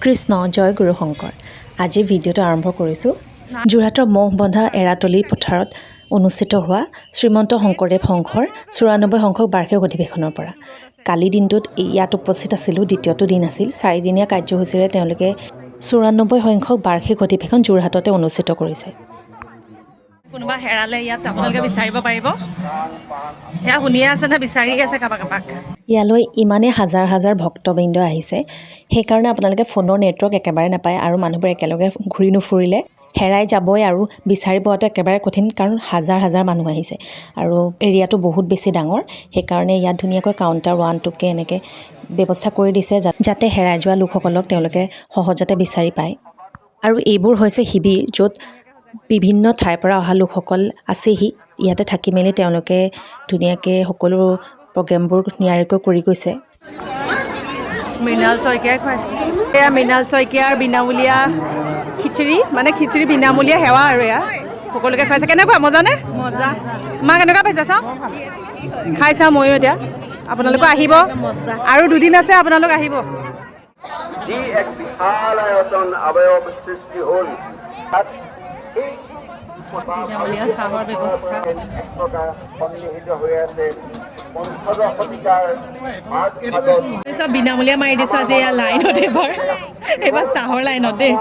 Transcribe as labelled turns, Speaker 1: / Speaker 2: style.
Speaker 1: কৃষ্ণ জয় গুৰু শংকৰ। আজিৰ ভিডিঅ'টো আৰম্ভ কৰিছোঁ যোৰহাটৰ মহবন্ধা এৰাতলী পথাৰত অনুষ্ঠিত হোৱা শ্ৰীমন্ত শংকৰদেৱ সংঘৰ ৯৪ সংখ্যক বাৰ্ষিক অধিৱেশনৰ পৰা। কালি দিনটোত ইয়াত উপস্থিত আছিলোঁ, দ্বিতীয়টো দিন আছিল। 4 দিনীয়া কাৰ্যসূচীৰে তেওঁলোকে ৯৪ সংখ্যক বাৰ্ষিক অধিৱেশন যোৰহাটতে অনুষ্ঠিত কৰিছে।
Speaker 2: কোনোবা হেৰালে ইয়াত আপোনালোকে বিচাৰিব পাৰিব। সেয়া শুনিয়ে আছে নে বিচাৰি আছে কাবাক।
Speaker 1: ইয়ালৈ ইমানেই হাজাৰ হাজাৰ ভক্তবৃন্দ আহিছে, সেইকাৰণে আপোনালোকে ফোনৰ নেটৱৰ্ক একেবাৰে নাপায় আৰু মানুহবোৰ একেলগে ঘূৰি নুফুৰিলে হেৰাই যাবই আৰু বিচাৰি পোৱাটো একেবাৰে কঠিন, কাৰণ হাজাৰ হাজাৰ মানুহ আহিছে আৰু এৰিয়াটো বহুত বেছি ডাঙৰ। সেইকাৰণে ইয়াত ধুনীয়াকৈ কাউণ্টাৰ 1, 2কৈ এনেকৈ ব্যৱস্থা কৰি দিছে যাতে হেৰাই যোৱা লোকসকলক তেওঁলোকে সহজতে বিচাৰি পায়। আৰু এইবোৰ হৈছে শিবিৰ, য'ত বিভিন্ন ঠাইৰ পৰা অহা লোকসকল আছেহি। ইয়াতে থাকি মেলি তেওঁলোকে ধুনীয়াকৈ সকলো প্ৰগ্ৰেমবোৰ নিয়াৰিকৈ কৰি গৈছে।
Speaker 2: মৃণাল শইকীয়াই খুৱাইছে। এয়া মৃণাল শইকীয়াৰ বিনামূলীয়া খিচিৰি, মানে খিচিৰি বিনামূলীয়া সেৱা আৰু এয়া সকলোকে খুৱাইছে। কেনেকুৱা মজানে? মজা। মা কেনেকুৱা পাইছা? চাওঁ খাই চাওঁ ময়ো। এতিয়া আপোনালোকে আহিব, আৰু 2 দিন আছে, আপোনালোক আহিব।
Speaker 3: যি এক বিশাল আয়তন অবয়ব সৃষ্টি হ'ল, তাত
Speaker 2: বিনামূলীয়া চাহৰ ব্যৱস্থা
Speaker 3: সন্নিহিত হৈ আছে। পঞ্চদশ শতিকাৰ মাজভাগত
Speaker 2: চব বিনামূলীয়া মাৰি দিছোঁ আজি এয়া লাইনত। এইবাৰ চাহৰ লাইনত দেই।